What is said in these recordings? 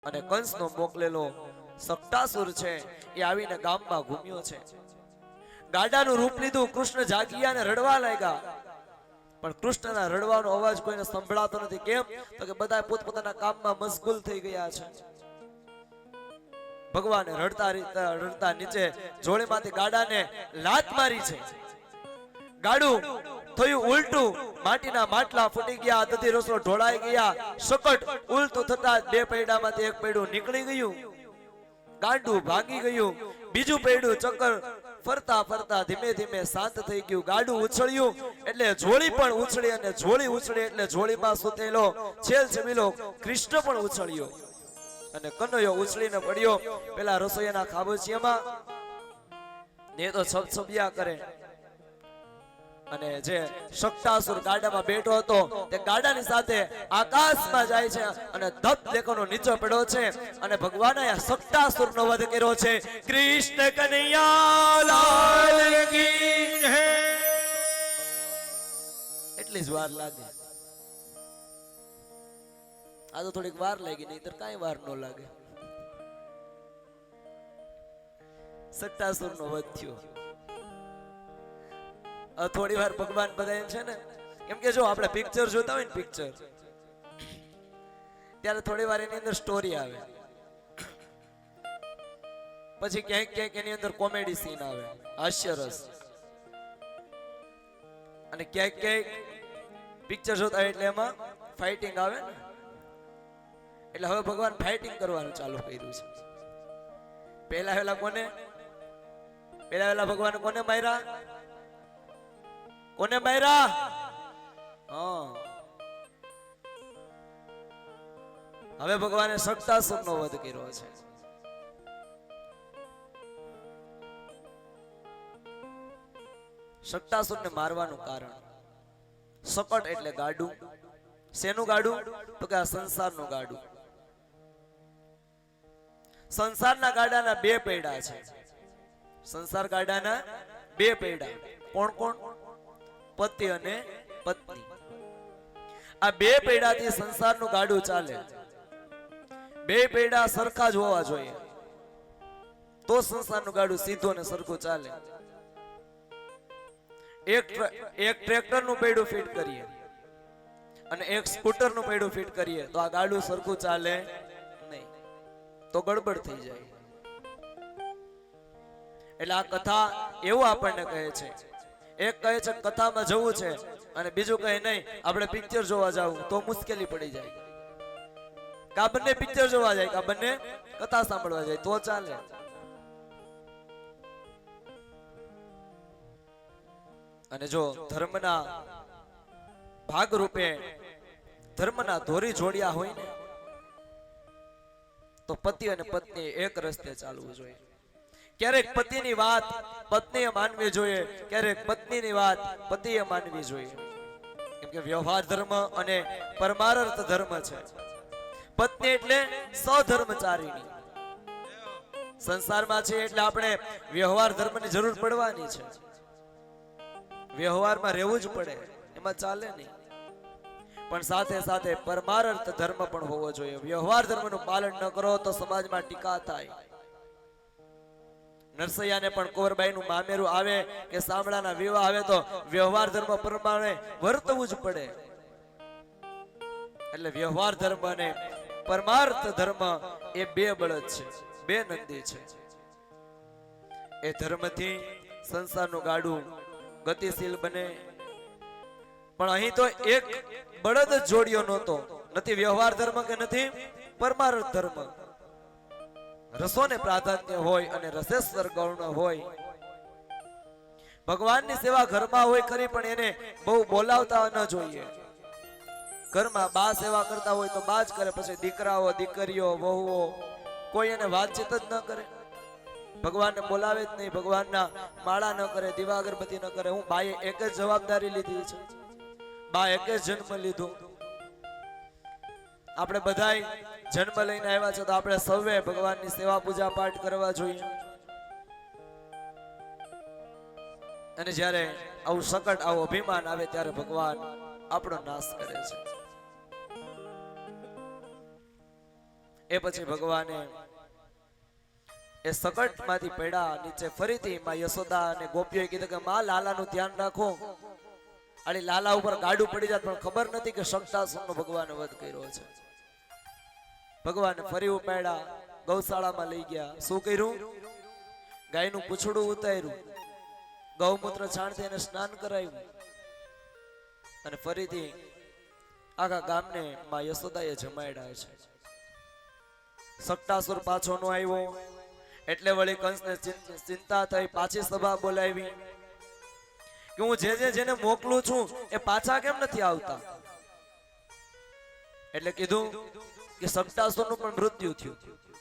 અને કંસનો મોકલેલો સક્તાસુર છે એ આવીને ગામમાં ઘૂમ્યો છે. ગાડાનું રૂપ લીધું. કૃષ્ણ જાગ્યા અને રડવા લાગ્યા, પણ કૃષ્ણના રડવાનો અવાજ કોઈને સંભળાતો નથી. કેમ? તો કે બધા પોતપોતાના કામમાં મશગુલ થઈ ગયા છે. ભગવાને રડતા રડતા નીચે જોડેમાંથી ગાડાને લાત મારી છે. ગાડું થયું ઉલટું, માટીના માટલા ફૂટી ગયા, દધી રસો ઢોળાઈ ગયા. સકટ ઉલટું થતા બે પૈડામાંથી એક પૈડું નીકળી ગયું, ગાંડું ભાગી ગયું. બીજું પૈડું ચક્કર ફરતા ફરતા ધીમે ધીમે શાંત થઈ ગયું. ગાડું ઉછળ્યું એટલે જોડી પણ ઉછળી, અને જોડી ઉછળી એટલે જોડીમાં સૂતેલો છેલ છબીલો કૃષ્ણ પણ ઉછળ્યો, અને કનૈયો ઉછળીને પડ્યો પેલા રસોઈયાના ખાબોચિયામાં. ને તો છબછબિયા કરે. અને જે સક્તાસુર ગાડામાં બેઠો હતો તે ગાડાની સાથે આકાશમાં જાય છે અને ધબ લેખનો નીચે પડ્યો છે. અને ભગવાને આ સક્તાસુરનો વધ કર્યો છે. કૃષ્ણ કનૈયા લાલ કી જય. એટલી જ વાર લાગે. આ તો થોડીક વાર લાગી, નહીતર કાંઈ વાર ન લાગે. સક્તાસુરનો વધ થયો. થોડી વાર ભગવાન બધા છે ને, એમ કે જો આપણે પિક્ચર જોતા હોય ને, પિક્ચર ત્યારે થોડી વાર એની અંદર સ્ટોરી આવે, પછી ક્યાંક ક્યાંક એની અંદર કોમેડી સીન આવે, હાસ્યરસ, અને ક્યાંક ક્યાંક પિક્ચર જોતા હોય એટલે એમાં ફાઇટિંગ આવે ને. એટલે હવે ભગવાન ફાઇટિંગ કરવાનું ચાલુ કર્યું છે. પહેલા ભગવાન કોને માર્યા? કોને માર્યા? હા, હવે ભગવાને સક્તાસુરનો વધ કર્યો છે. સક્તાસુરને મારવાનું કારણ, સકટ એટલે ગાડું. શેનું ગાડું? તો કે આ સંસારનું ગાડું. સંસારના ગાડાના બે પૈડા છે. સંસાર ગાડાના બે પૈડા. કોણ કોણ? પતિ અને પત્ની. આ બે પૈડાથી સંસારનું ગાડું ચાલે. બે પૈડા સરખા જ હોવા જોઈએ, તો સંસારનું ગાડું સીધું અને સરખું ચાલે. એક ટ્રેક્ટરનું પૈડું ફિટ કરીએ અને એક સ્કૂટરનું પૈડું ફિટ કરીએ તો આ ગાડું સરખું ચાલે નહીં, તો ગડબડ થઈ જાય. એટલે આ કથા એવું આપણને કહે છે. એક કહે છે કથામાં જવું છે, અને બીજું કહે નહીં આપણે પિક્ચર જોવા જવું, તો મુશ્કેલી પડી જાય. કા બંને પિક્ચર જોવા જાય, કા બંને કથા સાંભળવા જાય, તો ચાલે. અને જો ધર્મના ભાગ રૂપે ધર્મના ધોરી જોડ્યા હોય ને, તો પતિ અને પત્ની એક રસ્તે ચાલવું જોઈએ. ક્યારેક પતિની વાત પત્નીએ માનવી જોઈએ, ક્યારેક પત્નીની વાત પતિએ માનવી જોઈએ. કેમ કે વ્યવહાર ધર્મ અને પરમાર્થ ધર્મ છે. પત્ની એટલે સધર્મચારીણી. સંસારમાં છે એટલે આપણે વ્યવહાર ધર્મની જરૂર પડવાની છે. વ્યવહારમાં રહેવું જ પડે, એમાં ચાલે નહીં. પણ સાથે સાથે પરમાર્થ ધર્મ પણ હોવો જોઈએ. વ્યવહાર ધર્મનું પાલન ન કરો તો સમાજમાં ટીકા થાય. નરસૈયાને પણ કુંવરબાઈનું મામેરું આવે કે સાંભળાના વિવાહ આવે તો વ્યવહાર ધર્મ પ્રમાણે વર્તવું જ પડે. એટલે વ્યવહાર ધર્મ અને પરમાર્થ ધર્મ એ બે બળદ છે, બે નંદી છે. એ ધર્મથી સંસારનું ગાડું ગતિશીલ બને. પણ અહીં તો એક બળદ જ જોડ્યો નહોતો. નથી વ્યવહાર ધર્મ કે નથી પરમાર્થ ધર્મ. રસોને પ્રાધાન્ય હોય અને રસેશ્વર ગૌણ હોય. ભગવાનની સેવા ઘરમાં હોય ખરી, પણ એને બહુ બોલાવતા ન જોઈએ. ઘરમાં બા સેવા કરતા હોય તો બા જ કરે, પછી દીકરાઓ દીકરીઓ વહુઓ કોઈ એને વાતચીત જ ન કરે. ભગવાનને બોલાવે જ નહીં, ભગવાનના માળા ન કરે, દીવા અગરબત્તી ન કરે. હું બાએ એક જ જવાબદારી લીધી છે, બા એક જ જન્મ લીધો. આપણે બધાય જન્મ લઈને આવ્યા છે, તો આપણે સૌએ ભગવાનની સેવા પૂજા પાઠ કરવા જોઈએ. અને જ્યારે આવું સંકટ, આવું અભિમાન આવે ત્યારે ભગવાન આપણો નાશ કરે છે. એ પછી ભગવાને એ સકટમાંથી પડ્યા નીચે ફરીથી માં યશોદા અને ગોપીઓએ કીધું કે માં લાલાનું ધ્યાન રાખો. અને લાલા ઉપર ગાડું પડી જાય પણ ખબર નથી કે શક્તાસુરનો ભગવાને વધ કર્યો છે. ભગવાને ફરી ઉપાડ્યા, ગૌશાળામાં લઈ ગયા. શું કર્યું? ગાયનું પૂંછડું ઉતાર્યું, ગૌમૂત્ર છાણથી એને સ્નાન કરાવ્યું અને ફરીથી આખા ગામને માં યશોદાએ જમાડ્યા છે. શક્તાસુર પાછો નો આવ્યો એટલે વળી કંસને ચિંતા થઈ, પાછી સભા બોલાવી કે હું જેને મોકલું છું એ પાછા કેમ નથી આવતા. એટલે કીધું કે શક્તાસુરનું પણ મૃત્યુ થયું,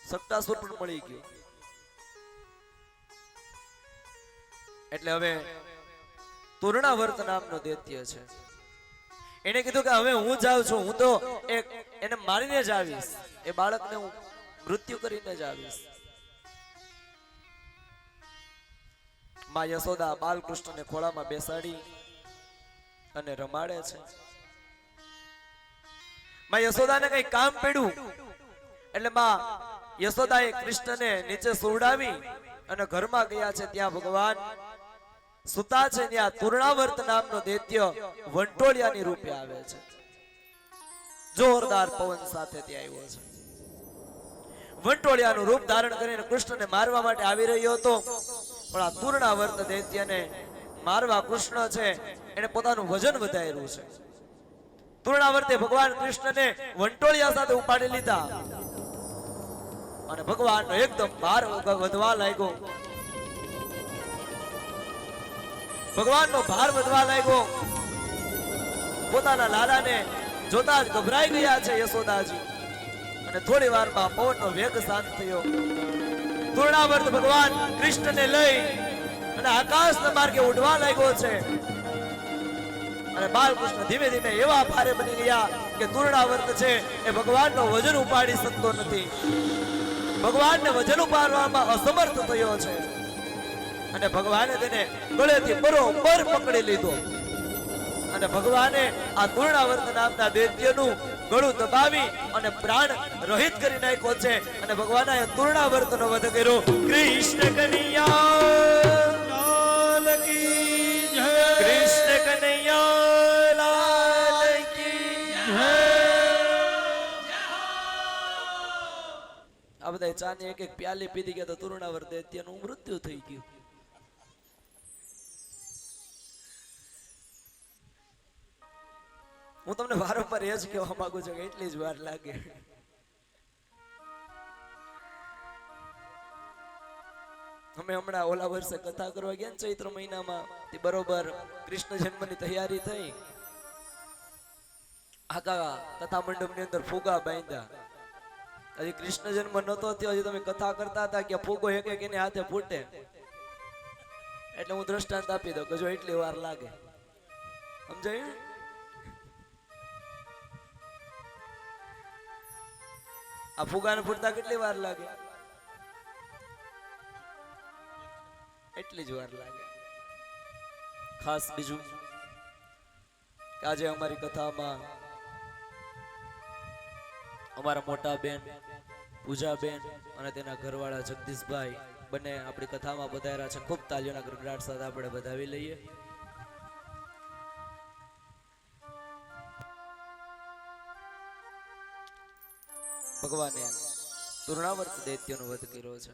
શક્તાસુર પણ મળી ગયો. એટલે હવે તૂર્ણાવર્ત નામનો દૈત્ય છે, એને કીધું કે હવે હું જાઉં છું, હું તો એને મારીને જ આવીશ, એ બાળકને હું મૃત્યુ કરીને જ આવીશ. માં યશોદા બાલકૃષ્ણને ખોળામાં બેસાડી અને રમાડે છે. માં યશોદાને કઈ કામ પડ્યું એટલે માં યશોદાએ કૃષ્ણને નીચે સુવડાવી અને ઘરમાં ગયા છે. ત્યાં ભગવાન સુતા છે, ત્યાં તૂર્ણાવર્ત નામનો દૈત્ય વંટોળિયાની રૂપે આવે છે. જોરદાર પવન સાથે ત્યાં આવ્યો છે. વંટોળિયાનું રૂપ ધારણ કરીને કૃષ્ણને મારવા માટે આવી રહ્યો હતો, પણ આ તૂર્ણાવર્ત દૈત્યને મારવા કૃષ્ણ છે એને પોતાનું વજન વધાર્યું છે. તૂર્ણાવર્તે ભગવાન કૃષ્ણને વંટોળિયા સાથે ઉપાડી લીધા અને ભગવાનનો એકદમ ભાર વધવા લાગ્યો. ભગવાનનો ભાર વધવા લાગ્યો. પોતાના લાલાને જોતા જ ગભરાઈ ગયા છે યશોદાજી અને થોડી વારમાં પવનનો વેગ શાંત થયો. તૂર્ણાવર્ત ભગવાન કૃષ્ણને લઈ અને આકાશના માર્ગે ઉડવા લાગ્યો છે અને બાલકૃષ્ણ ધીમે ધીમે એવા ભારે બની ગયા કે તૂર્ણાવર્ત છે એ ભગવાનનો વજન ઉપાડી શકતો નથી. ભગવાનને વજન ઉપાડવામાં અસમર્થ થયો છે અને ભગવાને તેને ગળેથી બરોબર પકડી લીધો અને ભગવાને આ તૂર્ણાવર્ત નામના દૈત્યનું ગળું દબાવી અને પ્રાણ રહિત કરી નાખ્યો છે અને ભગવાને તૂર્ણાવર્તનો વધ કર્યો. કૃષ્ણ કનૈયા લાલ કી જય, કૃષ્ણ કનૈયા લાલ કી જય. આ બધા ચાની એક એક પ્યાલી પીધી ગયા તો તૂર્ણાવર્ત દૈત્યનું મૃત્યુ થઈ ગયું. હું તમને વારંવાર એ જ કહેવા માંગુ છું કે એટલી જ વાર લાગે. અમે હમણાં ઓલા વર્ષે કથા કરવા ગયા ને ચૈત્ર મહિનામાં, તે બરોબર કૃષ્ણ જન્મની તૈયારી થઈ. આખા કથા મંડપની અંદર ફુગા બાંધ્યા. હજી કૃષ્ણ જન્મ નતો થયો, હજી તમે કથા કરતા હતા કે ફુગો એક એક એને હાથે ફૂટે. એટલે હું દ્રષ્ટાંત આપી દઉં કે જો એટલી વાર લાગે. સમજાયું? આ ફુગાને ફૂટતા કેટલી વાર લાગે? એટલી જ વાર લાગે. ખાસ બીજું કે આજે અમારી કથામાં અમારા મોટા બેન પૂજાબેન અને તેના ઘરવાળા જગદીશભાઈ બંને આપણી કથામાં પધાર્યા છે. ખૂબ તાલીઓના ગડગડાટ સાથે આપણે વધાવી લઈએ. ભગવાને તૂર્ણાવર્ત દૈત્યનો વધ કર્યો છે.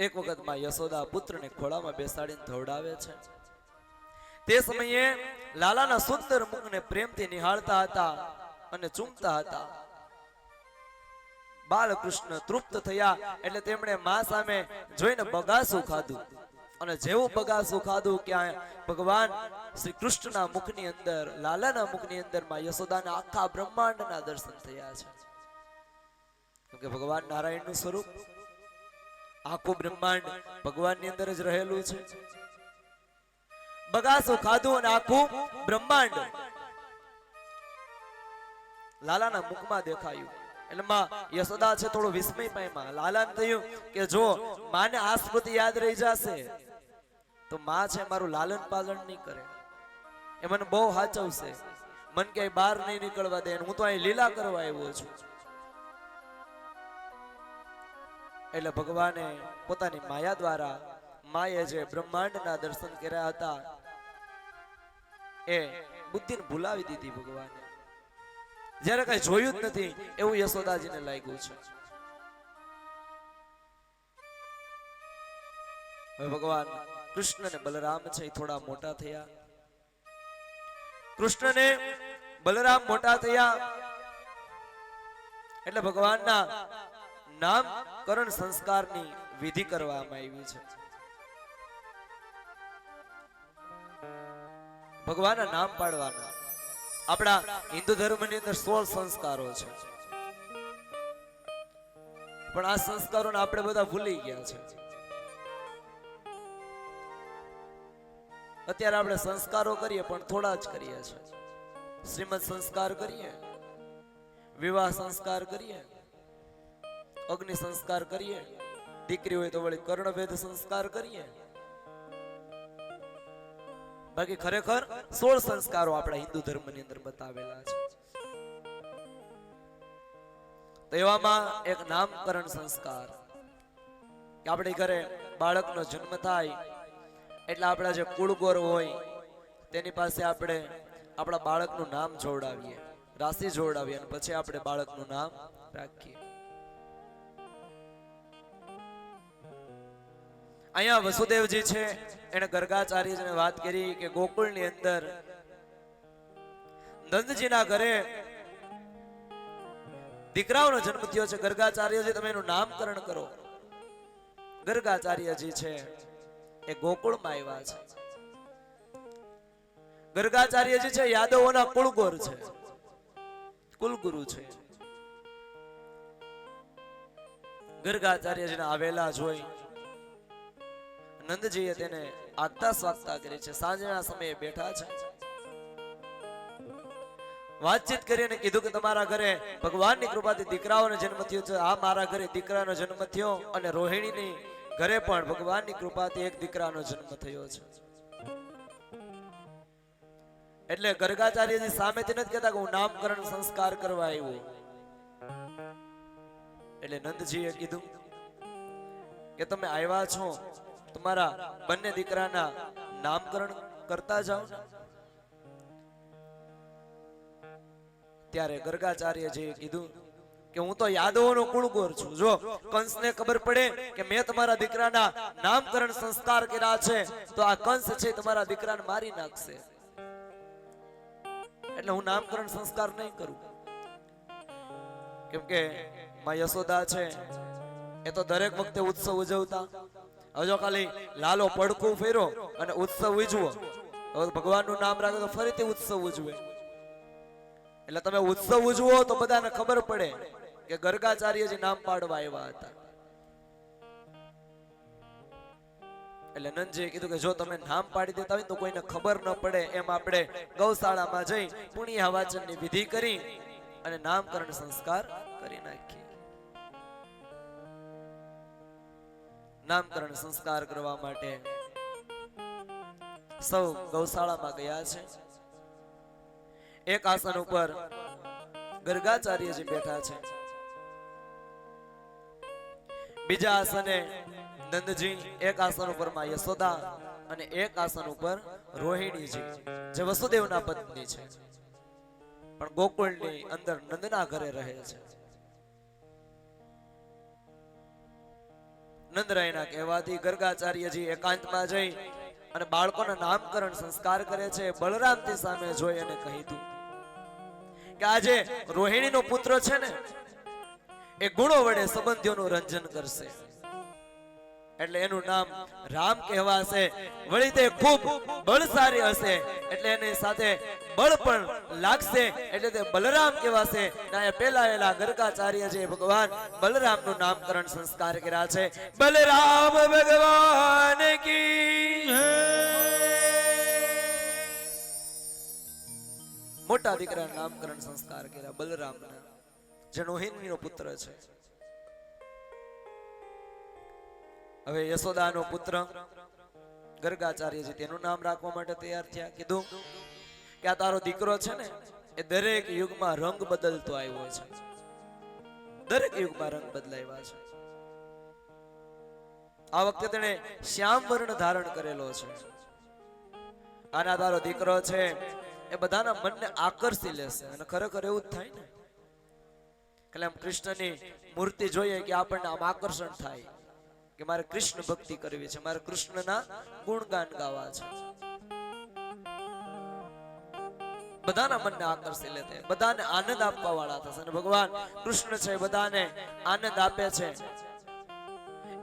એક વખત માં યશોદા પુત્રને ખોળામાં બેસાડીને ધવડાવે છે. તે સમયે લાલાના સુંદર મુખને પ્રેમથી નિહાળતા હતા અને ચૂમતા હતા. બાલકૃષ્ણ તૃપ્ત થયા એટલે તેમણે માં સામે જોઈને બગાસું ખાધું અને જેવું બગાસું ખાધું કે ભગવાન શ્રી કૃષ્ણના મુખની અંદર, લાલાના મુખની અંદર માં યશોદાના આખા બ્રહ્માંડના દર્શન થયા છે. કેમ કે ભગવાન નારાયણનું સ્વરૂપ આખું બ્રહ્માંડ ભગવાનની અંદર જ રહેલું છે. બગાસું ખાધું અને આખું બ્રહ્માંડ લાલાના મુખમાં દેખાયું. એટલે માં યશોદા છે થોડો વિસ્મય પામ્યા. લાલાને થયું કે જો માને આ સ્મૃતિ યાદ રહી જશે તો માં છે મારું લાલન પાલન નહીં કરે, એ મને બહુ હાચવશે. મન ક્યાંય બહાર નહીં નીકળવા દે, હું તો અહીં લીલા કરવા આવ્યો છું. એટલે ભગવાને પોતાની માયા દ્વારા માએ જે બ્રહ્માંડના દર્શન કર્યા હતા એ બુદ્ધિને ભૂલાવી દીધી ભગવાને. જ્યારે કઈ જોયું જ નથી એવું યશોદાજીને લાગ્યું છે. હવે ભગવાન કૃષ્ણ ને બલરામ છે એ થોડા મોટા થયા. કૃષ્ણ ને બલરામ મોટા થયા એટલે ભગવાનના નામકરણ સંસ્કારની વિધિ કરવામાં આવી છે. ભગવાનના નામ પાડવાના આપણા હિન્દુ ધર્મની અંદર 16 સંસ્કારો છે, પણ આ સંસ્કારોને આપણે બધા ભૂલી ગયા છે. અત્યારે આપણે સંસ્કારો કરીએ પણ થોડા જ કરીએ છીએ. શ્રીમદ સંસ્કાર કરીએ, વિવાહ સંસ્કાર કરીએ, અગ્નિ સંસ્કાર કરીએ, દીકરી હોય તો વળી કર્ણભેદ સંસ્કાર કરીએ. બાકી ખરેખર 16 સંસ્કારો આપણા હિન્દુ ધર્મની અંદર બતાવેલા છે. તો એવામાં એક નામકરણ સંસ્કાર, કે આપણે ઘરે બાળકનો જન્મ થાય એટલે આપણા જે કુળગોર હોય તેની પાસે આપણે આપણા બાળકનું નામ જોડાવીએ, રાશિ જોડાવીએ અને પછી આપણે બાળકનું નામ રાખીએ. અહીંયા વસુદેવજી છે એને ગર્ગાચાર્યજીને વાત કરી કે ગોકુળની અંદર નંદજીના ઘરે દીકરાઓનો જન્મ થયો છે. ગર્ગાચાર્યજી તમે એનું નામકરણ કરો. ગર્ગાચાર્યજી છે એ ગોકુળમાં આવ્યા છે. ગર્ગાચાર્યજી છે યાદવોના કુળગોર છે, કુલગુરુ છે. ગર્ગાચાર્યજીને આવેલા જોઈ નંદજીએ તેને આગતા સ્વાગતા કરી છે. સાંજના સમયે બેઠા છે, વાતચીત કરીને કીધું કે તમારા ઘરે ભગવાનની કૃપાથી દીકરાઓનો જન્મ થયો છે. આ મારા ઘરે દીકરાનો જન્મ થયો અને રોહિણીની ઘરે પણ ભગવાનની કૃપાથી એક દીકરાનો જન્મ થયો છે. એટલે ગર્ગાચાર્યજી સામેથી નથી કહેતા કે હું નામકરણ સંસ્કાર કરવા આવ્યો. એટલે નંદજીએ કીધું કે તમે આવ્યા છો તમારા બંને દીકરાના નામકરણ કરતા જાઓ ને. ત્યારે ગર્ગાચાર્યજીએ કીધું કે હું તો યાદવોનો કુળગોર છું. જો કંસને ખબર પડે કે મેં તમારા દીકરાના નામકરણ સંસ્કાર કર્યા છે તો આ કંસ છે તમારા દીકરાને મારી નાખશે. એટલે હું નામકરણ સંસ્કાર નહીં કરું. કેમ કે માં યશોદા છે એ તો દરેક વખતે ઉત્સવ ઉજવતા. હવે જો ખાલી લાલો પડખું ફેરો અને ઉત્સવ ઉજવો, હવે ભગવાનનું નામ રાખો તો ફરીથી ઉત્સવ ઉજવે. એટલે તમે ઉત્સવ ઉજવો તો બધાને ખબર પડે કે ગર્ગાચાર્યજી નામ પાડવા આવ્યા હતા. એટલે નંદજીએ કીધું કે જો તમે નામ પાડી દેતા હોય તો કોઈને ખબર ન પડે એમ આપણે ગૌશાળામાં જઈ પુણ્ય વાચનની વિધિ કરી અને નામકરણ સંસ્કાર કરી નાખીએ. નામકરણ સંસ્કાર કરવા માટે સૌ ગૌશાળામાં ગયા છે. એક આસન ઉપર ગર્ગાચાર્યજી બેઠા છે, બીજા આસને નંદજી, એક આસન ઉપર માં યશોદા અને એક આસન ઉપર રોહિણીજી જે વસુદેવના પત્ની છે પણ ગોકુળની અંદર નંદના ઘરે રહે છે. નંદરાયના કહેવાથી ગર્ગાચાર્યજી એકાંતમાં જઈ અને બાળકોના નામકરણ સંસ્કાર કરે છે. બલરામથી સામે જોઈ અને કહીધું કે આજે રોહિણીનો પુત્ર છે ને એ ગુણો વડે સંબંધીઓનું રંજન કરશે, એટલે એનું નામ રામ કહેવાશે. વળી તે ખૂબ બળશાળી હશે એટલે એની સાથે બળ પણ લાગશે, એટલે તે બલરામ કહેવાશે. પેલા ગર્ગાચાર્ય છે ભગવાન બલરામનું નામકરણ સંસ્કાર કર્યા છે. બલરામ ભગવાન કી મોટા દીકરાના નામકરણ સંસ્કાર કર્યા બલરામના, જે રોહિણીનો પુત્ર છે. હવે યશોદાનો પુત્ર ગર્ગાચાર્યજી તેનું નામ રાખવા માટે તૈયાર થયા. કીધું કે આ તારો દીકરો છે ને એ દરેક યુગમાં રંગ બદલતો આવ્યો છે. દરેક યુગમાં રંગ બદલાવ્યા છે. આ વખતે તેણે શ્યામ વર્ણ ધારણ કરેલો છે. આના તારો દીકરો છે એ બધાના મનને આકર્ષી લેશે. અને ખરેખર એવું જ થાય ને, એટલે આમ કૃષ્ણની મૂર્તિ જોઈએ કે આપણને આમ આકર્ષણ થાય કે મારે કૃષ્ણ ભક્તિ કરવી છે, મારે કૃષ્ણના ગુણગાન ગાવા છે. બધાના મનને આકર્ષી લે, બધાને આનંદ આપવા વાળા થશે. અને ભગવાન કૃષ્ણ છે બધાને આનંદ આપે છે.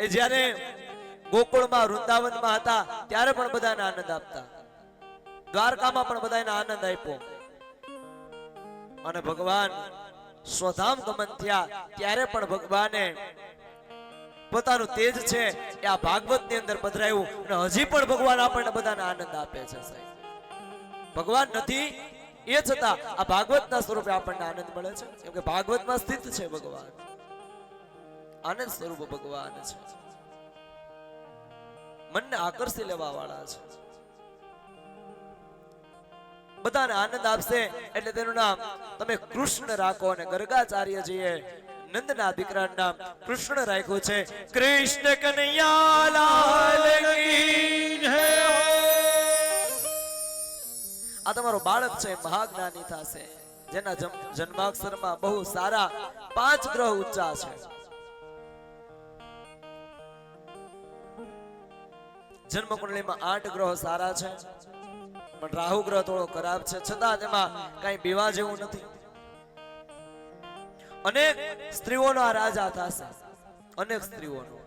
એ જ્યારે ગોકુળમાં વૃંદાવનમાં હતા ત્યારે પણ બધાને આનંદ આપતા, દ્વારકામાં પણ બધાને આનંદ આપ્યો. અને ભગવાન સ્વધામ ગમન થયા ત્યારે પણ ભગવાને પોતાનું તેજ છે એ આ ભાગવત ની અંદર પધરાયું. અને હજી પણ ભગવાન આપણને બધાને આનંદ આપે છે. સાહેબ, ભગવાન નથી એ છતાં આ ભાગવતના સ્વરૂપે આપણને આનંદ મળે છે, કેમ કે ભાગવતમાં સ્થિત છે ભગવાન. આનંદ સ્વરૂપ ભગવાન છે, મનને આકર્ષી લેવા વાળા છે, બધાને આનંદ આપશે. એટલે તેનું નામ તમે કૃષ્ણ રાખો. અને ગર્ગાચાર્યજીએ નંદના દીકરાનું નામ કૃષ્ણ રાખ્યું છે. કૃષ્ણ કનૈયા લાલ કી જય. આ તમારો બાળક છે મહાજ્ઞાની થશે, જેના જન્માક્ષરમાં બહુ સારા 5 ગ્રહ ઊંચા છે. જન્મ કુંડળીમાં 8 ગ્રહો સારા છે, પણ રાહુ ગ્રહ થોડો ખરાબ છે. છતાં તેમાં કઈ બીવા જેવું નથી. અનેક સ્ત્રીઓનો આ રાજા થશે, અનેક સ્ત્રીઓનો.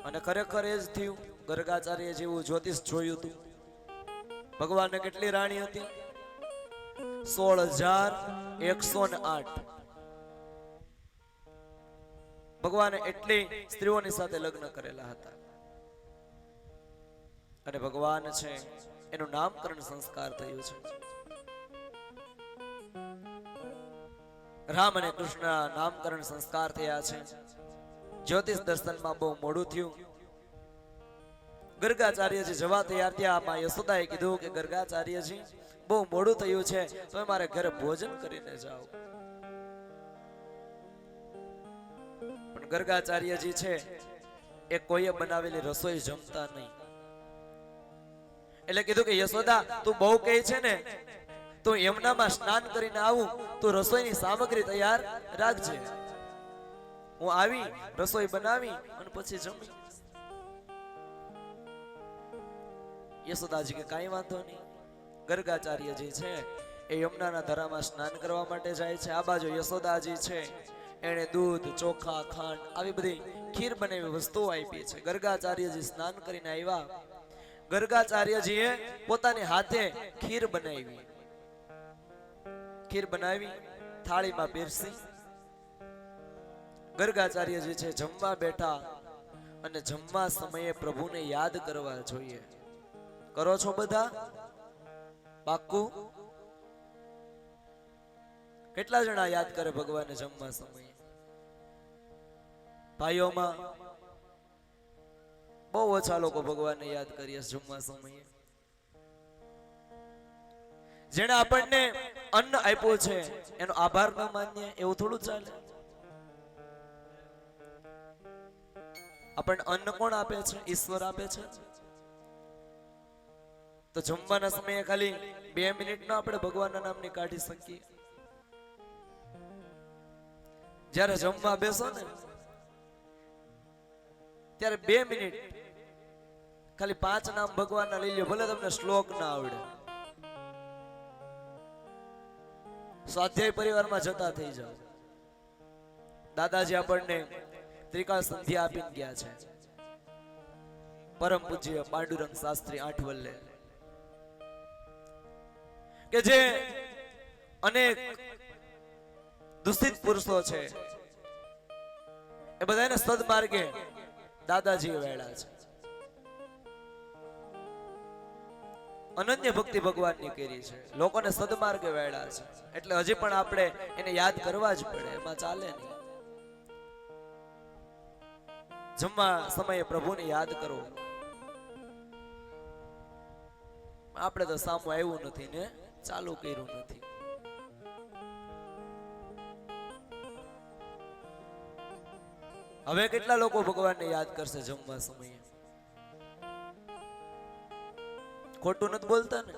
અને ખરેખર એ જ થયું. ગર્ગાચાર્ય જેવું જ્યોતિષ જોયું હતું. ભગવાનને કેટલી રાણી હતી? 16,108. ભગવાને એટલી સ્ત્રીઓની સાથે લગ્ન કરેલા હતા. અને ભગવાન છે એનું નામકરણ સંસ્કાર થયું છે. રામ અને કૃષ્ણના નામકરણ સંસ્કાર થયા છે. જ્યોતિષ દર્શનમાં બહુ મોડું થયું. ગર્ગાચાર્યજી જવા તૈયાર થયા. માં યશોદાએ કીધું કે ગર્ગાચાર્યજી બહુ મોડું થયું છે, તમે મારે ઘરે ભોજન કરીને જાઓ. પણ ગર્ગાચાર્યજી છે એ કોઈએ બનાવેલી રસોઈ જમતા નહીં. એટલે કીધું કે યશોદા, તું બહુ કહે છે ને, તો યમુનામાં સ્નાન કરીને આવું, તું રસોઈની સામગ્રી તૈયાર રાખજે. હું આવી રસોઈ બનાવી અને પછી જમી. યશોદાજી કે કાંઈ વાંધો નહીં. ગર્ગાચાર્યજી છે એ યમુનાના ધરામાં સ્નાન કરવા માટે જાય છે. આ બાજુ યશોદાજી છે એને દૂધ, ચોખા, ખાંડ આવી બધી ખીર બનાવી વસ્તુઓ આપી છે. ગર્ગાચાર્યજી સ્નાન કરીને આવ્યા. ગર્ગાચાર્યજીએ પોતાની હાથે ખીર બનાવી. ખીર બનાવી થાળીમાં પીરસી. ગર્ગાચાર્યજી છે જમવા બેઠા. અને જમવા સમયે પ્રભુને યાદ કરવા જોઈએ. કરો છો બધા? પાક્કું? કેટલા જણા યાદ કરે ભગવાનને જમવા સમયે? ભાઈઓમાં બહુ ઓછા લોકો ભગવાનને યાદ કરીએ જમવા સમયે. જેણે આપણને અન્ન આપ્યું છે એનો આભાર ન માનીએ એવું થોડું ચાલે. આપણને અન્ન કોણ આપે છે? ઈશ્વર આપે છે. તો જમવાના સમયે ખાલી 2 મિનિટ ન આપણે ભગવાનના નામની કાઢી શકીએ? જ્યારે જમવા બેસો ને ત્યારે 2 મિનિટ ખાલી 5 નામ ભગવાનના લઈ લ્યો. ભલે તમને શ્લોક ના આવડે, સ્વાધ્યાય પરિવારમાં જતા થઈ જાઓ. દાદાજી આપણને ત્રિકાળ સંધ્યા આપીને ગયા છે. પરમ પૂજ્ય પાંડુરંગ શાસ્ત્રી આઠવલ્લે, કે જે અનેક દૂષિત પુરુષો છે એ બધાને સદમાર્ગે દાદાજી વેળા છે. અનન્ય ભક્તિ ભગવાનની કરી છે, લોકોને સદમાર્ગે વેળા છે. એટલે હજી પણ આપણે એને યાદ કરવા જ પડે, એમાં ચાલે નહીં. જમવા સમયે પ્રભુને યાદ કરો. આપણે તો સામું આવ્યું નથી ને ચાલુ કર્યું નથી. હવે કેટલા લોકો ભગવાનને યાદ કરશે જમવા સમયે? ખોટું નથી બોલતા ને?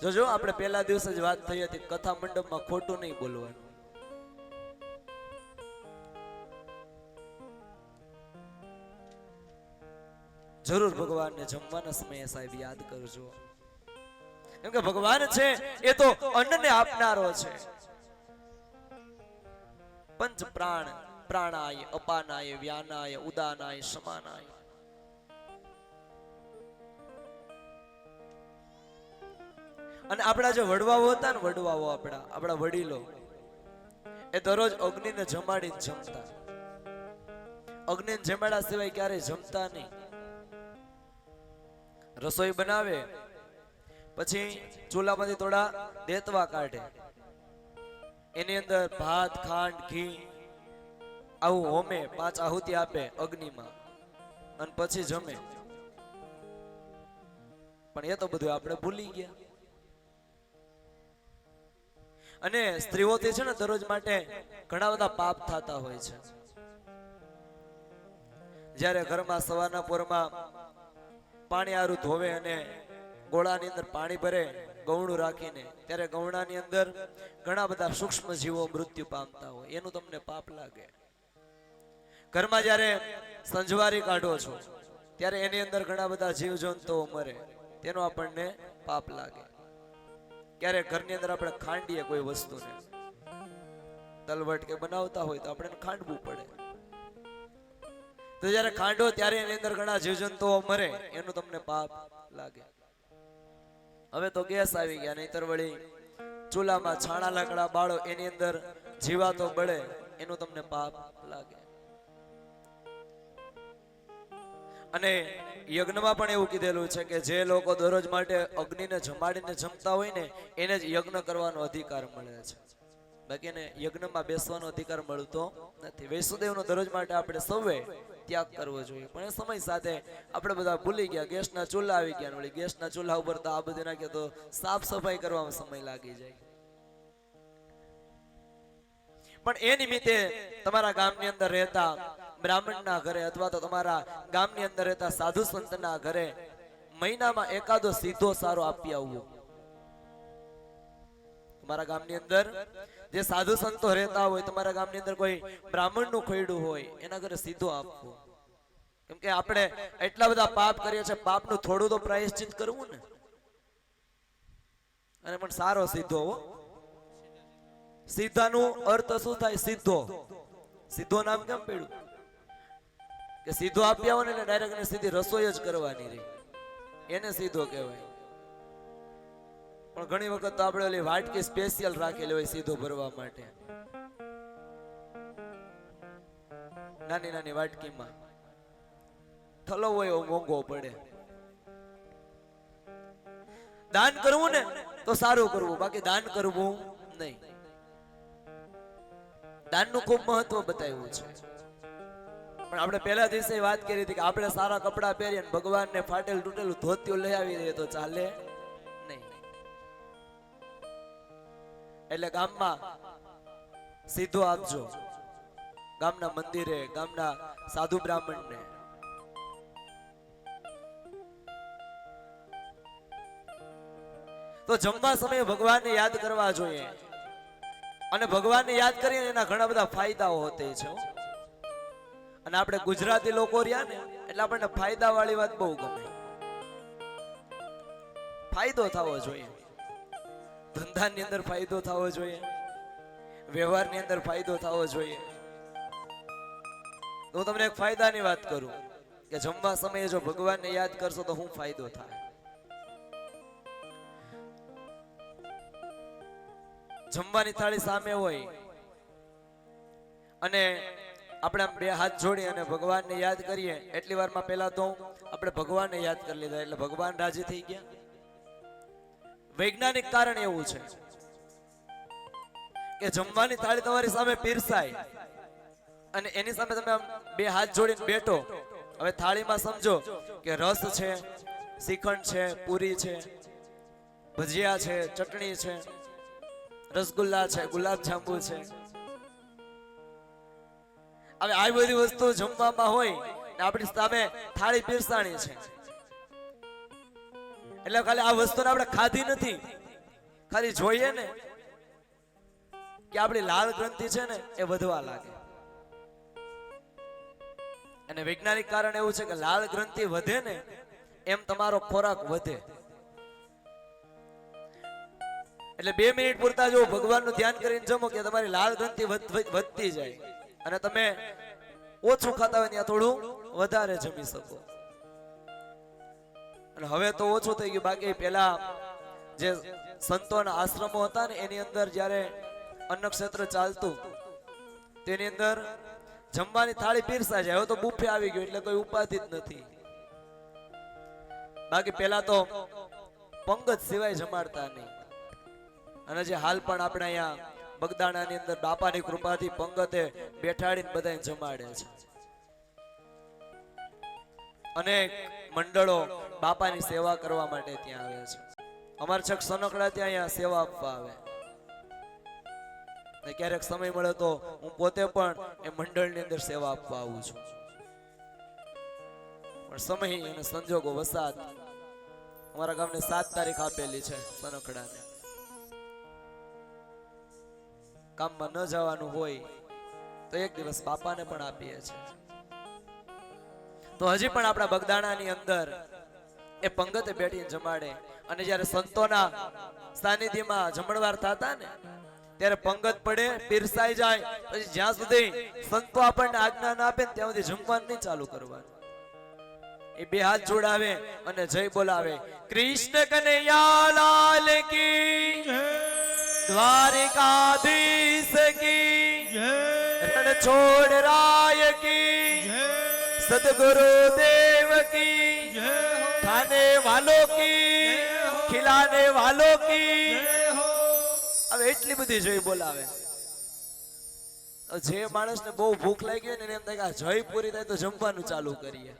જોજો, આપણે પહેલા દિવસે જ વાત થઈ હતી, કથા મંડપમાં ખોટું નહીં બોલવાનું. જરૂર ભગવાનને જમવાના સમયે સાહેબ યાદ કરજો, કેમ કે ભગવાન છે એ તો અન્નને આપનારો છે. પંચ પ્રાણ, પ્રાણાય, અપાનાય, વ્યાનાય, ઉદાનાય, સમાનાય. અને આપણા જે વડવાઓ હતા ને, વડવાઓ આપણા વડીલો, એ દરરોજ અગ્નિને જમાડીને જમતા. અગ્નિને જમાડ્યા સિવાય ક્યારેય જમતા નહીં. રસોઈ બનાવે પછી ચૂલામાંથી થોડા દેતવા કાઢે, એની અંદર ભાત, ખાંડ, ઘી આવું હોમે 5 આહુતિ આપે અગ્નિમાં, અને પછી જમે. પણ એ તો બધું આપણે ભૂલી ગયા. અને સ્ત્રીઓથી છે ને દરરોજ માટે ઘણા બધા પાપ થતા હોય છે. જ્યારે ઘરમાં સવારના પોરમાં પાણી આરું ધોવે અને ગોળાની અંદર પાણી ભરે ગૌણું રાખીને, ત્યારે ગૌણાની અંદર ઘણા બધા સૂક્ષ્મ જીવો મૃત્યુ પામતા હોય, એનું તમને પાપ લાગે. ઘરમાં જ્યારે સંજવારી કાઢો છો ત્યારે એની અંદર ઘણા બધા જીવજંતુઓ મરે, તેનો આપણને પાપ લાગે. ક્યારેક ઘરની અંદર આપણે ખાંડીએ કોઈ વસ્તુને, તલવટ કે બનાવતા હોય તો આપણે ખાંડવું પડે. તો જ્યારે ખાંડો ત્યારે એની અંદર ઘણા જીવજંતુઓ મરે, એનું તમને પાપ લાગે. હવે તો ગેસ આવી ગયા, નહીતર વળી ચૂલામાં છાણા લાકડા બાળો, એની અંદર જીવાતો બળે, એનું તમને પાપ લાગે. અને યજ્ઞમાં પણ એવું કીધેલું છે કે જે લોકો દરરોજ માટે અગ્નિને જમાડીને જમતા હોય ને, એને જ યજ્ઞ કરવાનો અધિકાર મળે છે. બાકીને યજ્ઞમાં બેસવાનો અધિકાર મળતો નથી. વૈષ્ણુદેવનો દરરોજ માટે આપણે સૌએ ત્યાગ કરવો જોઈએ, પણ એ સમય સાથે આપણે બધા ભૂલી ગયા. ગેસના ચૂલા આવી ગયા, વળી ગેસના ચૂલા ઉપર તો આ બધું નાખીએ તો સાફ સફાઈ કરવામાં સમય લાગી જાય. પણ એ નિમિત્તે તમારા ગામની અંદર રહેતા બ્રાહ્મણના ઘરે અથવા તો તમારા ગામની અંદર રહેતા સાધુ સંતના ઘરે મહિનામાં એકાદો સીધો સારો આપી આવવો. તમારા ગામની અંદર જે સાધુ સંતો રહેતા હોય, તમારા ગામની અંદર કોઈ બ્રાહ્મણનું ખોયડું હોય, એના ઘરે સીધો આપવો. કેમ કે આપણે એટલા બધા પાપ કરીએ છીએ, પાપનું થોડું તો પ્રાયશ્ચિત કરવું ને. અને પણ સારો સીધો હો. સીધાનું અર્થ શું થાય? સીધો. સીધો નામ કેમ પડ્યું? કે સીધો આપી આવો ને એટલે ડાયરેક્ટ ને સીધી રસોઈ જ કરવાની રહી, એને સીધો કહેવાય. પણ ઘણી વખત તો આપણે ઓલી વાટકી સ્પેશિયલ રાખેલી હોય સીધો ભરવા માટે, નાની નાની વાટકીમાં. થલો હોય એવો મોંઘો પડે. દાન કરવું ને તો સારું કરવું, બાકી દાન કરવું નહીં. દાનનું ખૂબ મહત્વ બતાવ્યું છે. પણ આપણે પહેલા દિવસે વાત કરી હતી કે આપણે સારા કપડા પહેરીએ અને ભગવાનને ફાટેલ તૂટેલું ધોતિયું લઈ આવી દઈએ તો ચાલે નહીં. એટલે ગામમાં સીધો આપજો, ગામના મંદિરે, ગામના સાધુ બ્રાહ્મણને. તો જમવા સમયે ભગવાનને યાદ કરવા જોઈએ. અને ભગવાનને યાદ કરીને એના ઘણા બધા ફાયદાઓ હોતે છે. અને આપણે ગુજરાતી લોકો રહ્યા ને એટલે આપણને ફાયદા વાળી વાત બહુ ગમે. ફાયદો થવો જોઈએ, ધંધાની અંદર ફાયદો થવો જોઈએ, વ્યવહારની અંદર ફાયદો થવો જોઈએ. તો હું તમને એક ફાયદાની વાત કરું કે જમવા સમયે જો ભગવાનને યાદ કરશો તો શું ફાયદો થાય. જમવાની થાળી સામે હોય અને આપણે બે હાથ જોડી અને ભગવાનને યાદ કરીએ, એટલી વારમાં પહેલા તો આપણે ભગવાનને યાદ કરી લીધા એટલે ભગવાન રાજી થઈ ગયા. વૈજ્ઞાનિક કારણ એવું છે કે જમવાની થાળી તમારી સામે પીરસાય અને એની સામે તમે બે હાથ જોડીને બેઠો. હવે થાળીમાં સમજો કે રસ છે, શ્રીખંડ છે, પૂરી છે, ભજીયા છે, ચટણી છે, રસગુલ્લા છે, ગુલાબ જાંબુ છે. હવે આ બધી વસ્તુ જમવામાં હોય ને આપણી સામે થાળી પીરસાણી છે, એટલે ખાલી આ વસ્તુને આપણે ખાધી નથી, ખાલી જોઈએ ને કે આપણી લાલ ગ્રંથિ છે ને એ વધવા લાગે. અને વૈજ્ઞાનિક કારણ એવું છે કે લાલ ગ્રંથિ વધે ને એમ તમારો ખોરાક વધે. એટલે 2 મિનિટ પૂરતા જો ભગવાનનું ધ્યાન કરીને જમો કે તમારી લાલ ગ્રંથિ વધતી જાય અને તમે ઓછું ખાતા હોય ત્યાં થોડું વધારે જમી શકો. અને હવે તો ઓછું થઈ ગયું, બાકી પેલા જે સંતોના આશ્રમો હતા ને એની અંદર જ્યારે અન્નક્ષેત્ર ચાલતું તેની અંદર જમવાની થાળી પીરસાય જાય. હવે તો બુફે આવી ગયું એટલે કોઈ ઉપાધિ જ નથી. બાકી પેલા તો પંગત સિવાય જમાડતા નહીં. અને જે હાલ પણ આપણે અહીંયા બગદાણાની અંદર બાપાની કૃપાથી પંગતે બેઠાડીને બધાને જમાડે છે. અનેક મંડળો બાપાની સેવા કરવા માટે ત્યાં આવે છે. અમારા છક સનકડા ત્યાં અહીંયા સેવા આપવા આવે. ને ક્યારેક સમય મળે તો હું પોતે પણ એ મંડળની અંદર સેવા આપવા આવું છું. પણ સમય અને સંજોગો વસાત અમારા ગામને 7 તારીખ આપેલી છે સનકડાને. કામમાં ન જવાનું હોય તો એક દિવસ બાપાને પણ આપીએ છીએ. તો હજી પણ આપણા બગદાણાની અંદર એ પંગતે બેઠીને જમાડે. અને જ્યારે સંતોના સાનિધ્યમાં જમણવાર થતા ને ત્યારે પંગત પડે, પીરસાઈ જાય, પછી જ્યાં સુધી સંતો આપણને આજ્ઞા ના આપે ત્યાં સુધી જમવાનું નહીં ચાલુ કરવાનું. એ 2 હાથ જોડાવે અને જય બોલાવે. કૃષ્ણ કનૈયા લાલ કી જય, દ્વારિકાધીશ કી જય, રણછોડ રાય કી જય, સદગુરુ દેવ કી જય, ખાને વાલો કી ખિલાને વાલો કી. હવે એટલી બધી જય બોલાવે. જે માણસને બહુ ભૂખ લાગી હોય ને એને એમ થાય કે આ જય પૂરી થાય તો જમવાનું ચાલુ કરીએ.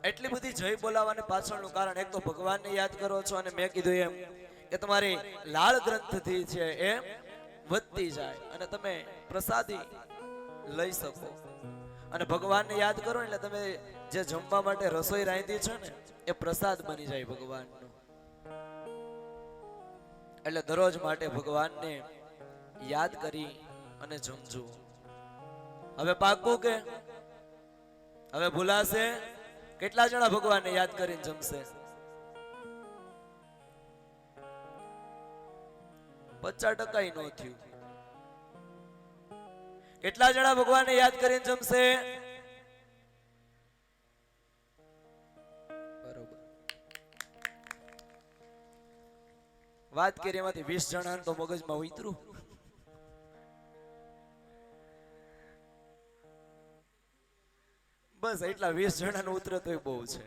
એટલી બધી જય બોલાવવાને પાછળનું કારણ એક તો ભગવાનને યાદ કરો છો, અને મેં કીધું એમ કે તમારી લાળ ગ્રંથથી છે એ વધતી જાય અને તમે પ્રસાદી લઈ શકો. અને ભગવાનને યાદ કરો એટલે તમે જે જમવા માટે રસોઈ રાંધી છે ને એ પ્રસાદ બની જાય ભગવાનનો. એટલે દરરોજ માટે ભગવાનને યાદ કરી અને જમજો. હવે પાકું કે હવે ભૂલાશે? કેટલા જણા ભગવાનને યાદ કરીને જમશે? 50% ય ન થયું. કેટલા જણા ભગવાનને યાદ કરીને જમશે? બરોબર. વાત કરી એમાંથી 20 જણા તો મગજમાં ઉતરું. બસ એટલા 20 જણાનું ઉતરે તોય બહુ છે.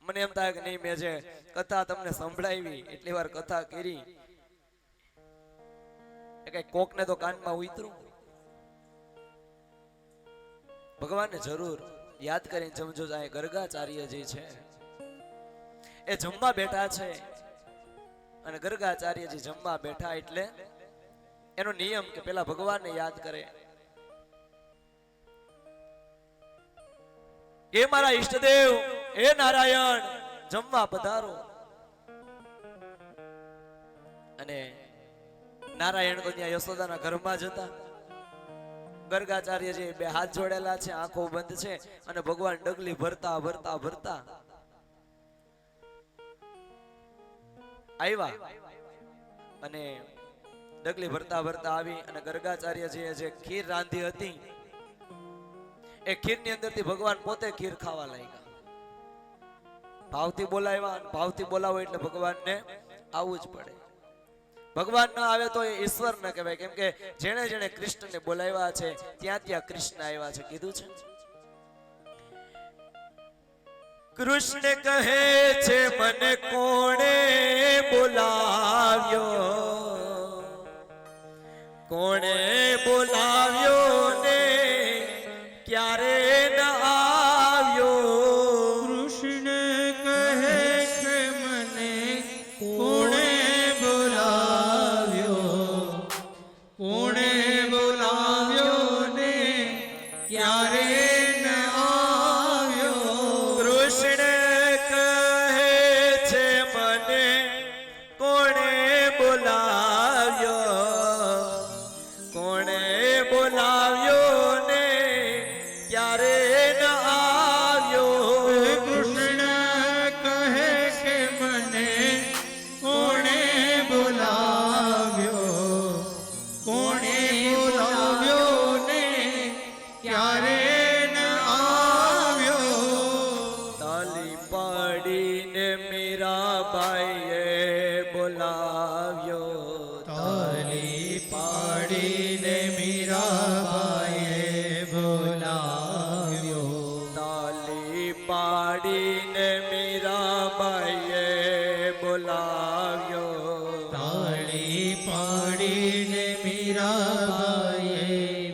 મને એમ થાય કે નહીં, મેં જે કથા તમને સંભળાવી એટલી વાર કથા કરી એ કઈ કોકને તો કાનમાં ઉતરું. ભગવાનને જરૂર યાદ કરીને જમજો. ગર્ગાચાર્યજી છે એ જમવા બેઠા છે, અને ગર્ગાચાર્યજી જમવા બેઠા એટલે એનો નિયમ કે પેલા ભગવાનને યાદ કરે. એ મારા ઈષ્ટદેવ, એ નારાયણ, જમવા પધારો. અને નારાયણ તો ત્યાં યશોદાના ઘરમાં જ હતા. ગર્ગાચાર્યજી 2 હાથ જોડેલા છે, આંખો બંધ છે, અને ભગવાન ડગલી ભરતા ભરતા ભરતા આવ્યા. અને ડગલી ભરતા ભરતા આવી અને ગર્ગાચાર્યજીએ જે ખીર રાંધી હતી એ ખીરની અંદરથી ભગવાન પોતે ખીર ખાવા લાગ્યા. ભાવથી બોલાવ્યા, ભાવથી બોલાવો એટલે ભગવાનને આવવું જ પડે. ભગવાન ન આવે તો એ ઈશ્વર ન કહેવાય, કેમ કે જેણે જેણે કૃષ્ણને બોલાવ્યા છે ત્યાં ત્યાં કૃષ્ણ આવ્યા છે. કીધું છે કૃષ્ણ કહે છે મને કોણે બોલાવ્યો, કોણે બોલાવ્યો ને ક્યારે ન આવ્યો. કૃષ્ણ કહે ક્યારે ન આવ્યો. કૃષ્ણ કહે છે મને કોણે બોલાવ્યો, કોણે બોલાવ્યો ને ક્યારે ન આવ્યો. કૃષ્ણ કહે કે મને કોણે બોલાવ્યો, કોણે બોલાવ્યો ને ક્યારે ન આવ્યો. તાલી પાડીને મીરાબાઈએ બોલાવ્યો, તાલી પાડીને મીરાબાઈએ બોલાવ્યો. તાલી પાડીને મીરાબાઈએ બોલાવ્યો. તાળી પાડીને મીરાબાઈએ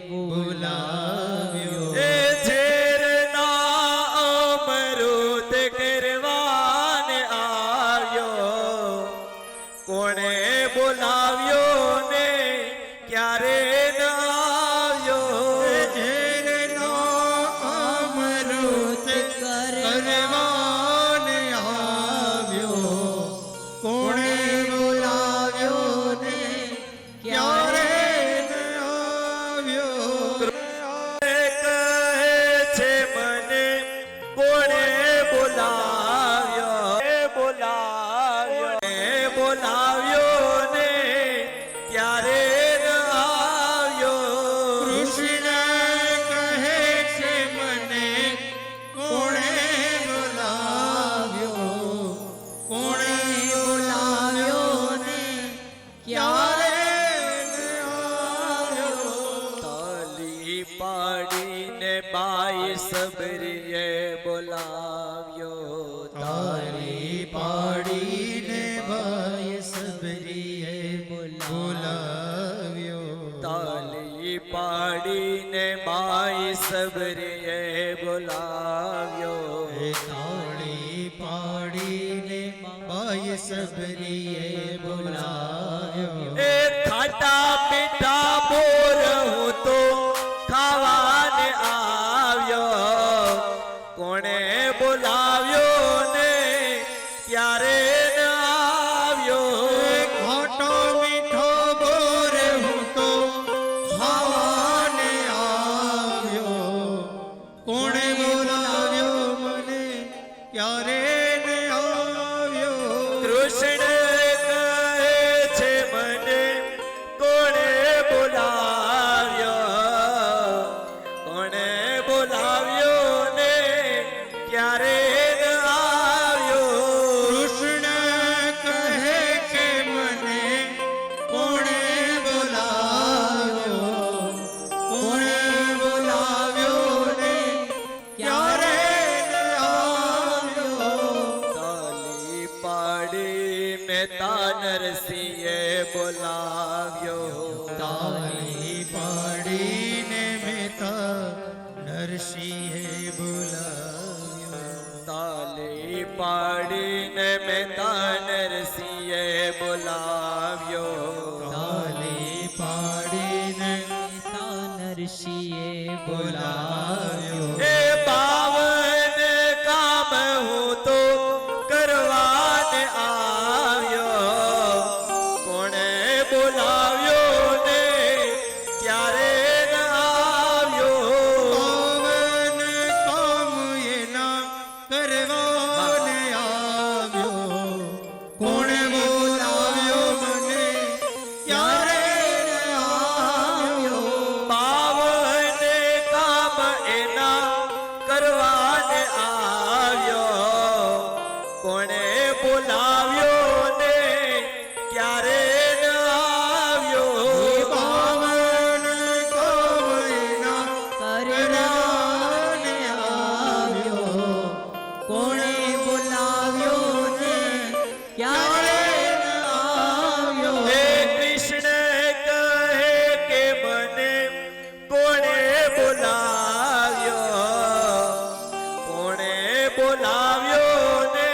બોલાવ્યો. એ ઝેરના અમૃત કરવાને આવ્યો, કોણે બોલાવ્યો ને ક્યારે ન આવ્યો. ઝેરનો અમૃત કરવાને આવ્યો, કોણે બોલાવ્યો ને ક્યારે ન આવ્યો. કહે છે મને કોણે બોલાવ્યો, બોલાવ્યો, બોલાવ્યો ને ક્યારે ન આવ્યો. કૃષ્ણ કહે છે મને કોણે બોલાવ્યો, કોણે બોલાવ્યો ને ક્યારે ન આવ્યો. તાલી પાડીને બાઈ સબરીએ બોલાવ્યો, તાળી પાડીને ભાઈ સબરીએ બોલાવ્યો. તાલી પાડીને બાઈ સબરીએ બોલાવ્યો. તાળી પાડીને ભાઈ સબરીએ બોલાવ્યો. એ ખાટા મીઠા બોર હું તો ખાવાને આવ્યો, કોણે બોલાવ્યો ને ક્યારે ન આવ્યો. ખાટો મીઠો બોર હું તો ખાવાને આવ્યો, કોણે બોલાવ્યો મને ક્યારે ન આવ્યો. કૃષ્ણ કહે છે મને કોણે બોલાવ્યો, કોણે બોલાવ્યો ને ક્યારે ન આવ્યો. કૃષ્ણ કહે કે મને કોણે બોલાવ્યો, કોણે બોલાવ્યો ને ક્યારે ન આવ્યો. તાલી પાડી મહેતા નરસિંહે બોલાવ્યો, તાળી પાડીને મહેતા નરસિંહે બોલાવ્યો. તાલી પાડીને મહેતા નરસિંહે બોલાવ્યો. તાળી પાડીને મહેતા નરસિંહે બોલાવ્યો. એ બાવન કામ હું તો કરવાને આવ્યો, કોણે બોલાવ્યો ને ક્યારે ન આવ્યો. પાવન કામ એના કરવાને આવ્યો, કોણે બોલાવ્યો મને ક્યારે ન આવ્યો. બાવન કામ એના કરવાને આવ્યો, કોણે બોલાવ્યો ને ક્યારે ન આવ્યો. પાવન કામ એના કરવાને આવ્યો, કોણે બોલાવ્યો ને ક્યારે ન આવ્યો. હે કૃષ્ણ કહે કે મને કોણે બોલાવ્યો, કોણે બોલાવ્યો ને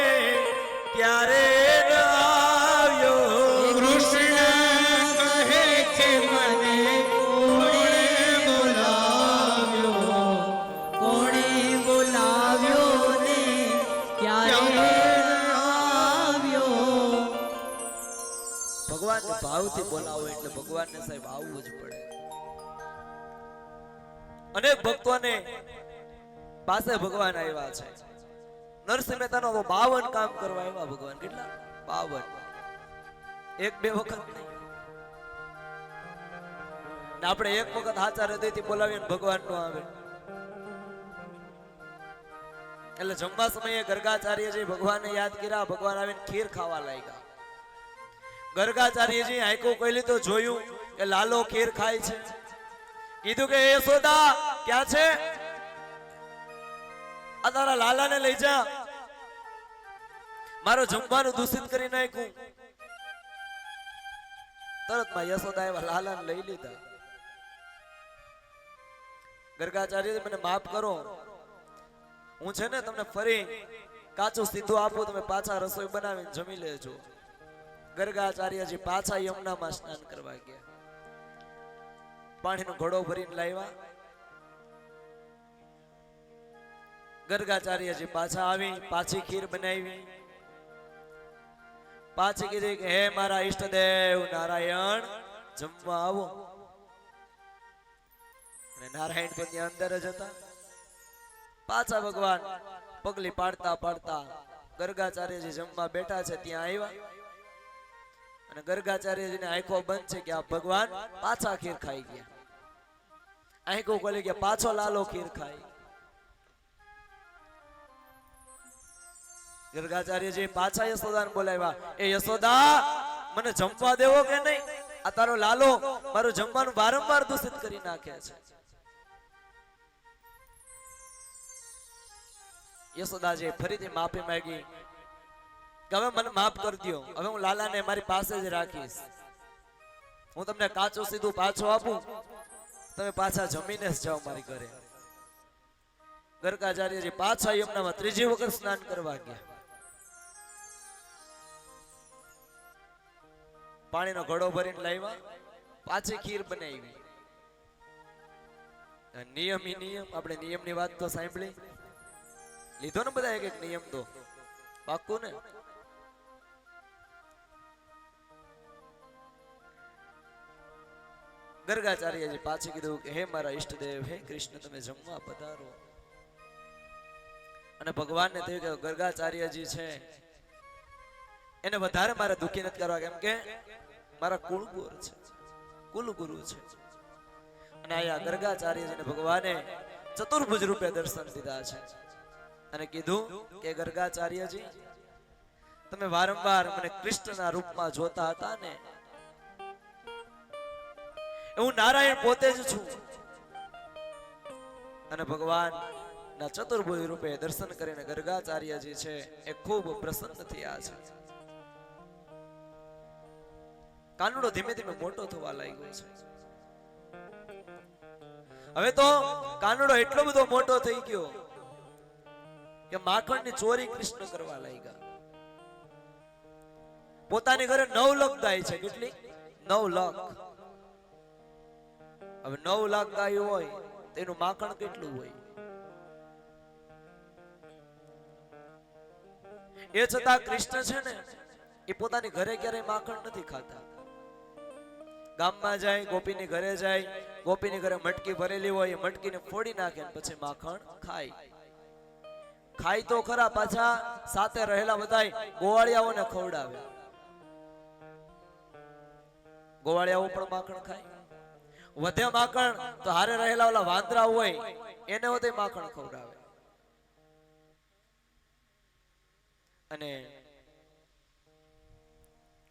ક્યારે ન આવ્યો. કૃષ્ણ કહે કે મને કોણે બોલાવ્યો, ભાવથી બોલાવો એટલે ભગવાનને સાહેબ આવવું જ પડે. અનેક ભક્તોને પાસે ભગવાન આવ્યા છે. નરસિંહ મહેતાનો 52 કામ કરવા આવ્યા ભગવાન. કેટલા? 52. એક બે વખત નહીં. ને આપણે એક વખત હાચા હૃદયથી બોલાવીએ ને ભગવાન નો આવે. એટલે જમવા સમયે ગર્ગાચાર્યજી ભગવાનને યાદ કર્યા. ભગવાન આવીને ખીર ખાવા લાગ્યા. ગર્ગાચાર્યજી આંખો ખોલી તો જોયું કે લાલો ખીર ખાય છે. કીધું કે યશોદા ક્યાં છે? આ તારા લાલાને લઈ જા, મારો જમવાનું દૂષિત કરી નાખ્યું. તરતમાં યશોદા એવા લાલાને લઈ લીધા. ગર્ગાચાર્ય મને માફ કરો, હું છે ને તમને ફરી કાચું સીધું આપું, તમે પાછા રસોઈ બનાવીને જમી લેજો. ગર્ગાચાર્યજી પાછા યમુનામાં સ્નાન કરવા ગયા. પાણીનો ઘડો ભરીને લાવ્યા. ગર્ગાચાર્યજી પાછા આવી, પાછી ખીર બનાવી. પાછી કીધી કે હે મારા ઈષ્ટદેવ નારાયણ, જમવા આવો. અને નારાયણ તો ત્યાં અંદર જ હતા. પાછા ભગવાન પગલી પાડતા પાડતા ગર્ગાચાર્યજી જમવા બેઠા છે ત્યાં આવ્યા. અને ગર્ગાચાર્યજીને આંખો બંધ છે કે આ ભગવાન પાછા ખીર ખાઈ ગયા. આંખો ખોલી ગયા, પાછો લાલો ખીર ખાઈ. ગર્ગાચાર્યજી પાછા યશોદાને બોલાવ્યા. એ યશોદા, મને જમવા દેવો કે નહીં? આ તારો લાલો મારું જમવાનું વારંવાર દૂષિત કરી નાખે છે. યશોદાજી ફરીથી માફી માંગી કે હવે મને માફ કરી દો, હવે હું લાલાને મારી પાસે જ રાખીશ. હું તમને કાચું સીધું પાછું આપું, તમે પાછા જમીને જ જાઓ મારી ઘરે. ગર્ગાચાર્યજી પાછા યમુનામાં ત્રીજી વખત સ્નાન કરવા ગયા. પાણીનો ઘડો ભરીને લાવ્યા. પાછી ખીર બનાવી. નિયમ ઈ નિયમ. આપણે નિયમની વાત તો સાંભળી લીધો ને બધા, એક એક નિયમ તો પાક્કું ને. ગર્ગાચાર્યજી પાછી કીધું કે હે મારા ઈષ્ટદેવ, હે કૃષ્ણ, તમે જમવા પધારો. અને ભગવાનને થયું કે ગર્ગાચાર્યજી છે એને વધારે મારે દુઃખી નથી કરવા, કેમ કે મારા કુળગુરુ છે, કુલગુરુ છે. અને આયા ગર્ગાચાર્યજીને ભગવાને ચતુર્ભુજ રૂપે દર્શન દીધા છે. અને કીધું કે ગર્ગાચાર્યજી, તમે વારંવાર મને કૃષ્ણના રૂપમાં જોતા હતા ને, હું નારાયણ પોતે જ છું. અને ભગવાન ના ચતુર્ભુજ રૂપે દર્શન કરીને ગર્ગાચાર્યજી છે એ ખૂબ પ્રસન્ન થયા છે. કાનુડો ધીમે ધીમે મોટો થવા લાગ્યો છે. હવે તો કાનુડો એટલો બધો મોટો થઈ ગયો કે માખણની ચોરી કૃષ્ણ કરવા લાગ્યા. પોતાની ઘરે 9 લાખ ગાય છે. કેટલી? 9 લાખ. હવે 9 લાખ ગાયો હોય તેનું માખણ કેટલું હોય? એ છતાં કૃષ્ણ છે ને એ પોતાની ઘરે ક્યારેય માખણ નથી ખાતા. ગામમાં જાય, ગોપીની ઘરે જાય, ગોપીની ઘરે મટકી ભરેલી હોય, એ મટકીને ફોડી નાખે ને પછી માખણ ખાય. ખાય તો ખરા, પાછા સાથે રહેલા બધાય ગોવાળિયાઓને ખવડાવે. ગોવાળિયાઓ પણ માખણ ખાય. વધે માખણ તો હારે રહેલા ઓલા વાંદરા હોય એને વધે માખણ ખવડાવે. અને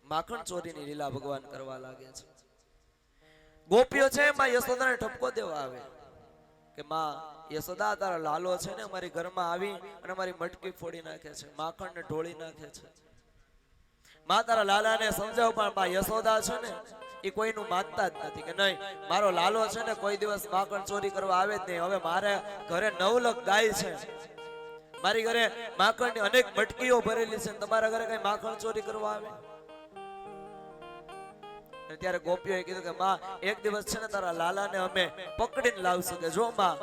માખણ ચોરીની લીલા ભગવાન કરવા લાગે છે. ગોપીઓ છે માં યશોદાને ઠપકો દેવા આવે કે માં યશોદા, તારો લાલો છે ને અમારી ઘરમાં આવી અને અમારી મટકી ફોડી નાખે છે, માખણ ને ઢોળી નાખે છે. માં તારા લાલાને સમજાવ, પણ માં યશોદા છે ને એ કોઈનું માનતા જ નથી કે નહીં, મારો લાલો છે ને કોઈ દિવસ માખણ ચોરી કરવા આવે જ નહીં. હવે મારે ઘરે 9 લાખ ગાય છે, મારી ઘરે માખણની અનેક મટકીઓ ભરેલી છે, તમારા ઘરે કઈ માખણ ચોરી કરવા આવે? ત્યારે ગોપીઓએ કીધું કે માં, એક દિવસ છે ને તારા લાલાને અમે પકડીને લાવશું, કે જો માં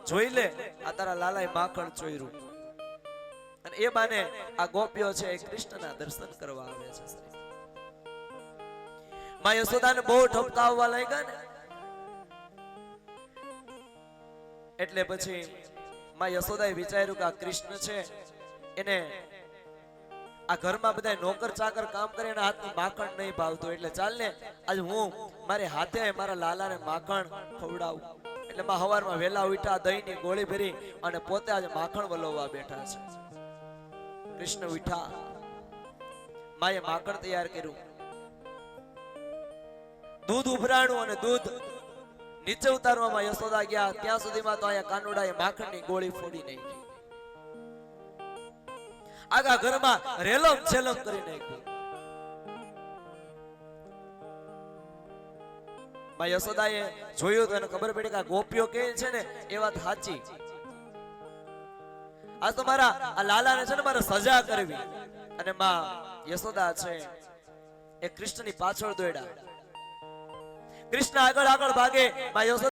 જોઈ લે આ તારા લાલાએ માખણ ચોર્યું. અને એ બાને આ ગોપીઓ છે એ કૃષ્ણના દર્શન કરવા આવે છે. માં યશોદાને બહુ ઠપકાવવા લાગ્યા ને એટલે પછી માં યશોદાએ વિચાર્યું કે આ કૃષ્ણ છે એને આ ઘરમાં બધા નોકર ચાકર કામ કરે એના હાથનું માખણ નહીં ભાવતું, એટલે ચાલ ને આજ હું મારે હાથે મારા લાલાને માખણ ખવડાવું. એટલે માં હવારમાં વેલા ઉઠ્યા, દહીંની ગોળી ભરી અને પોતે આજે માખણ વલોવા બેઠા છે. કૃષ્ણ ઉઠ્યા, માએ માખણ તૈયાર કર્યું, દૂધ ઉભરાણું અને દૂધ નીચે ઉતારવામાં યશોદા ગયા ત્યાં સુધીમાં તો અહીંયા કાનુડાએ માખણની ગોળી ફોડી નાખી. આગા ઘરમાં રેલમ છેલમ કરી નાખ્યું. માં યશોદાએ જોયું તો એને ખબર પડી કે આ ગોપીઓ કે છે ને એ વાત સાચી. આ તો મારા આ લાલાને છે ને મારે સજા કરવી. અને માં યશોદા છે એ કૃષ્ણની પાછળ દોડ્યા. કૃષ્ણ આગળ આગળ ભાગે, માં યશોદા